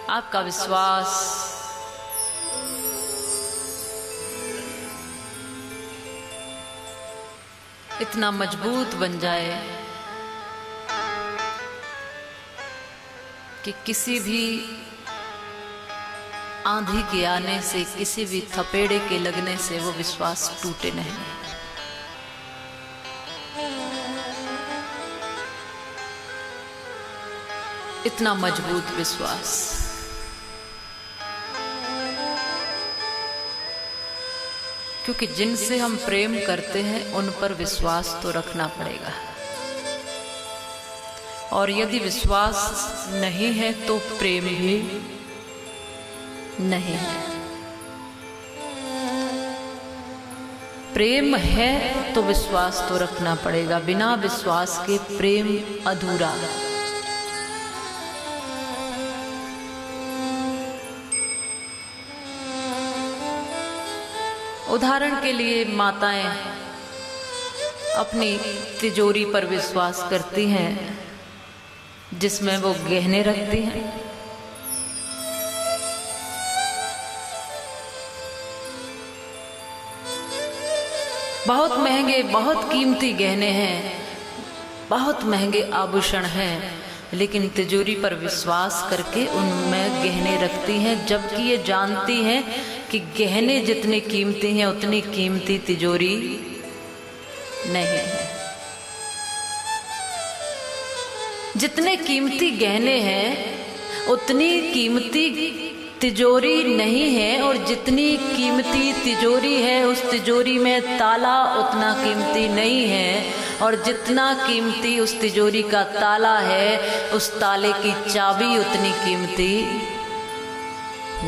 आपका विश्वास इतना मजबूत बन जाए कि किसी भी आंधी के आने से, किसी भी थपेड़े के लगने से वो विश्वास टूटे नहीं। इतना मजबूत विश्वास। क्योंकि जिनसे हम प्रेम करते हैं उन पर विश्वास तो रखना पड़ेगा, और यदि विश्वास नहीं है तो प्रेम भी नहीं है। प्रेम है तो विश्वास तो रखना पड़ेगा, बिना विश्वास के प्रेम अधूरा। उदाहरण के लिए माताएं अपनी तिजोरी पर विश्वास करती हैं जिसमें वो गहने रखती हैं। बहुत महंगे, बहुत कीमती गहने हैं, बहुत महंगे आभूषण हैं, लेकिन तिजोरी पर विश्वास करके उनमें गहने रखती हैं, जबकि ये जानती हैं कि गहने जितने कीमती हैं उतनी कीमती तिजोरी नहीं है। जितने कीमती गहने हैं उतनी कीमती तिजोरी नहीं है, और जितनी कीमती तिजोरी है उस तिजोरी में ताला उतना कीमती नहीं है, और जितना कीमती उस तिजोरी का ताला है उस ताले की चाबी उतनी कीमती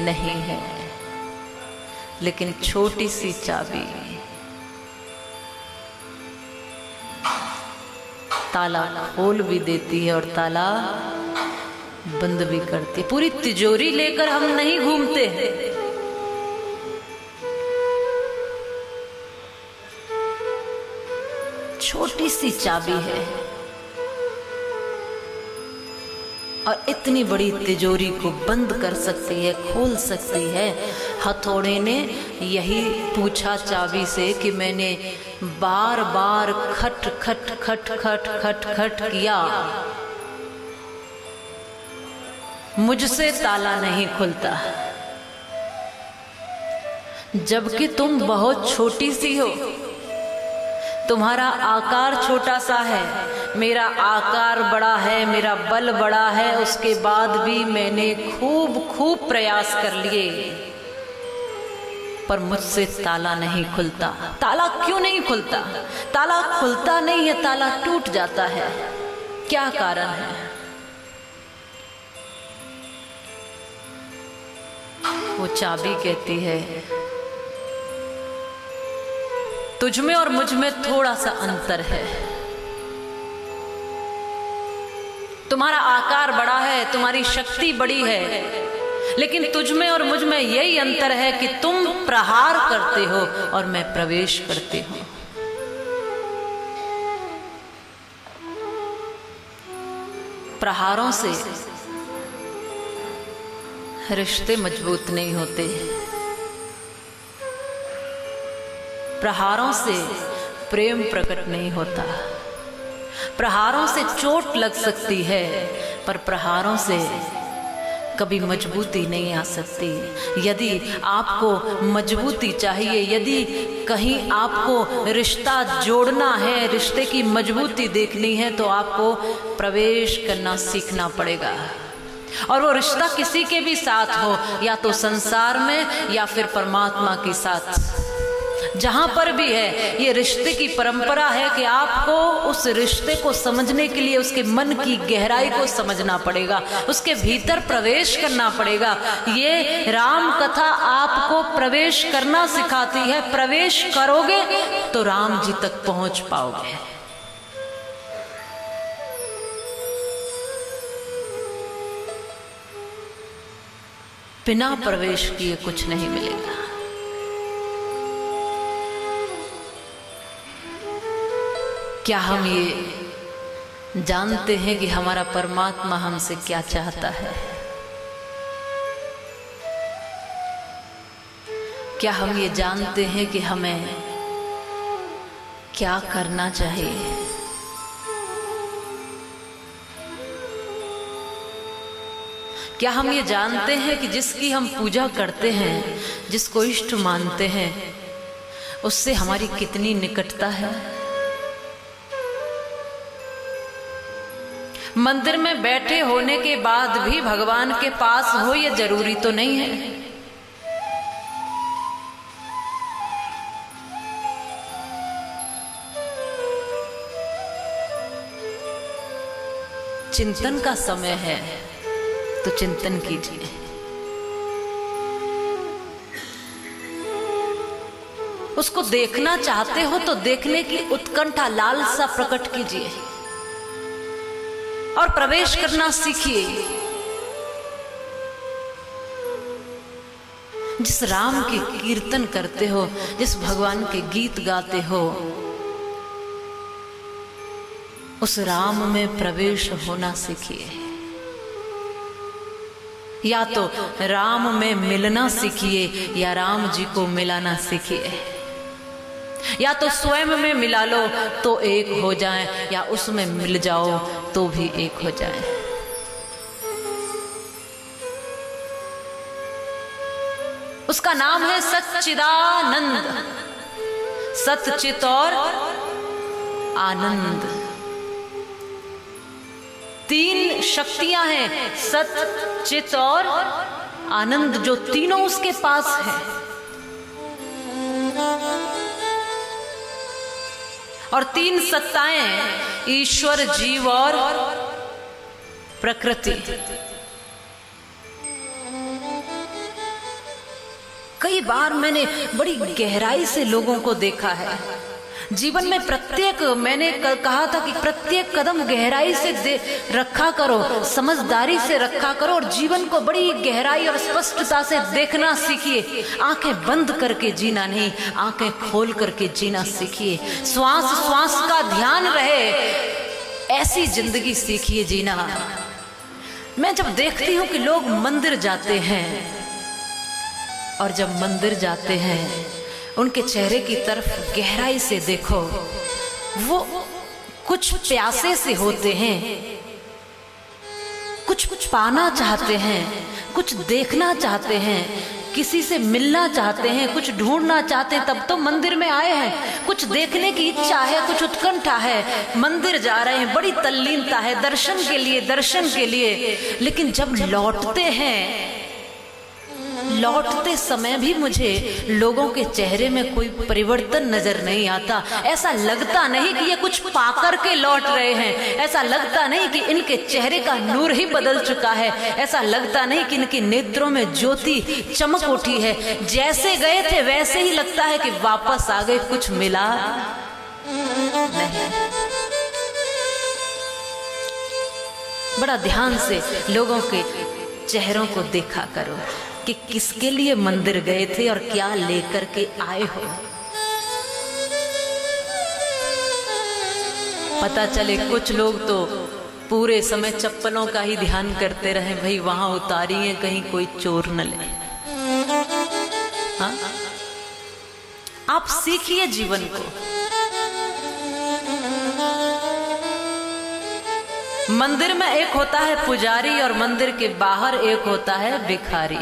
नहीं है। लेकिन छोटी सी चाबी ताला खोल भी देती है और ताला बंद भी करती है। पूरी तिजोरी लेकर हम नहीं घूमते हैं, छोटी सी चाबी है, और इतनी बड़ी तिजोरी को बंद कर सकती है, खोल सकती है। हथौड़े ने यही पूछा चाबी से कि मैंने बार बार खट खट खट खट खट खट किया, मुझसे ताला नहीं खुलता, जबकि तुम बहुत छोटी सी हो, तुम्हारा आकार छोटा सा है, मेरा आकार बड़ा है, मेरा बल बड़ा है, उसके बाद भी मैंने खूब प्रयास कर लिए, पर मुझसे ताला नहीं खुलता। ताला क्यों नहीं खुलता? ताला खुलता नहीं है, ताला टूट जाता है। क्या कारण है? वो चाबी कहती है तुझ में और मुझ में थोड़ा सा अंतर है। तुम्हारा आकार बड़ा है, तुम्हारी शक्ति बड़ी है, लेकिन तुझ में और मुझ में यही अंतर है कि तुम प्रहार करते हो और मैं प्रवेश करती हूं। प्रहारों से रिश्ते मजबूत नहीं होते, प्रहारों से प्रेम प्रकट नहीं होता। प्रहारों से चोट लग सकती है, पर प्रहारों से कभी मजबूती नहीं आ सकती। यदि आपको मजबूती चाहिए, यदि कहीं आपको रिश्ता जोड़ना है, रिश्ते की मजबूती देखनी है, तो आपको प्रवेश करना सीखना पड़ेगा। और वो रिश्ता किसी के भी साथ हो, या तो संसार में या फिर परमात्मा के साथ, जहां पर भी है, ये रिश्ते की परंपरा है कि आपको उस रिश्ते को समझने के लिए उसके मन की गहराई को समझना पड़ेगा, उसके भीतर प्रवेश करना पड़ेगा। ये राम कथा आपको प्रवेश करना सिखाती है। प्रवेश करोगे तो राम जी तक पहुंच पाओगे। बिना प्रवेश किए कुछ नहीं मिलेगा। क्या हम ये जानते हैं कि हमारा परमात्मा हमसे क्या चाहता है? क्या हम ये जानते हैं कि हमें क्या करना चाहिए? क्या हम ये जानते हैं कि जिसकी हम पूजा करते हैं, जिसको इष्ट मानते हैं, उससे हमारी कितनी निकटता है? मंदिर में बैठे होने के बाद भी भगवान के पास हो ये जरूरी तो नहीं है। चिंतन का समय है तो चिंतन कीजिए। उसको देखना चाहते हो तो देखने की उत्कंठा, लालसा प्रकट कीजिए और प्रवेश करना सीखिए। जिस राम के कीर्तन करते हो, जिस भगवान के गीत गाते हो, उस राम में प्रवेश होना सीखिए। या तो राम में मिलना सीखिए या राम जी को मिलाना सीखिए। या तो स्वयं में मिला लो तो एक हो जाए, या उसमें मिल जाओ तो भी एक हो जाए। उसका नाम है सच्चिदानंद, सच्चित और आनंद। तीन शक्तियां हैं, सत, चित और आनंद, जो तीनों उसके पास है। और तीन सत्ताएं, ईश्वर, जीव और प्रकृति। कई बार मैंने बड़ी गहराई से लोगों को देखा है। जीवन में प्रत्येक, मैंने कहा था कि प्रत्येक कदम गहराई से रखा करो, समझदारी से रखा करो और जीवन को बड़ी गहराई और स्पष्टता से देखना सीखिए। आंखें बंद करके जीना नहीं, आंखें खोल करके जीना सीखिए। श्वास श्वास का ध्यान रहे, ऐसी जिंदगी सीखिए जीना। मैं जब देखती हूँ कि लोग मंदिर जाते हैं, और जब मंदिर जाते हैं उनके चेहरे की तरफ गहराई से देखो, वो कुछ प्यासे से होते हैं, कुछ पाना चाहते हैं, कुछ देखना चाहते हैं, किसी से मिलना चाहते हैं, कुछ ढूंढना चाहते हैं, तब तो मंदिर में आए हैं। कुछ देखने की इच्छा है, कुछ उत्कंठा है, मंदिर जा रहे हैं, बड़ी तल्लीनता है दर्शन के लिए। लेकिन जब लौटते हैं, लौटते समय भी मुझे लोगों के चेहरे में कोई परिवर्तन नजर नहीं आता। ऐसा लगता नहीं कि ये कुछ पाकर के लौट रहे हैं, ऐसा लगता नहीं कि इनके चेहरे का नूर ही बदल चुका है, ऐसा लगता नहीं कि इनके नेत्रों में ज्योति चमक उठी है। जैसे गए थे वैसे ही लगता है कि वापस आ गए, कुछ मिला नहीं। बड़ा ध्यान से लोगों के चेहरों को देखा करो कि किसके लिए मंदिर गए थे और क्या लेकर के आए हो। पता चले कुछ लोग तो पूरे समय चप्पलों का ही ध्यान करते रहे, भाई वहां उतारी है कहीं कोई चोर न ले। हाँ? आप सीखिए जीवन को। मंदिर में एक होता है पुजारी और मंदिर के बाहर एक होता है भिखारी।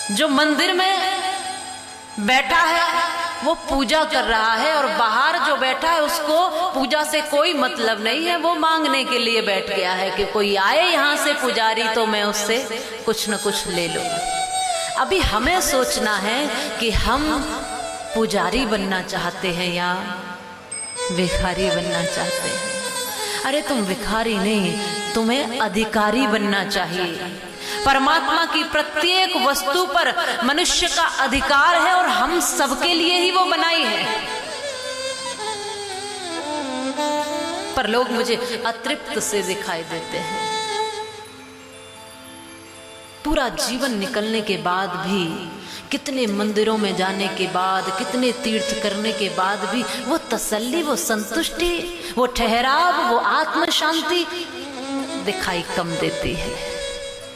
जो मंदिर में बैठा है वो पूजा कर रहा है, और बाहर जो बैठा है उसको पूजा से कोई मतलब नहीं है, वो मांगने के लिए बैठ गया है कि कोई आए यहाँ से पुजारी तो मैं उससे कुछ न कुछ ले लूं। अभी हमें सोचना है कि हम पुजारी बनना चाहते हैं या भिखारी बनना चाहते हैं। अरे तुम भिखारी नहीं, तुम्हें अधिकारी बनना चाहिए। परमात्मा की प्रत्येक वस्तु पर मनुष्य का अधिकार है और हम सबके लिए ही वो बनाई है। पर लोग मुझे अतृप्त से दिखाई देते हैं। पूरा जीवन निकलने के बाद भी, कितने मंदिरों में जाने के बाद, कितने तीर्थ करने के बाद भी वो तसल्ली, वो संतुष्टि, वो ठहराव, वो आत्म शांति दिखाई कम देती है।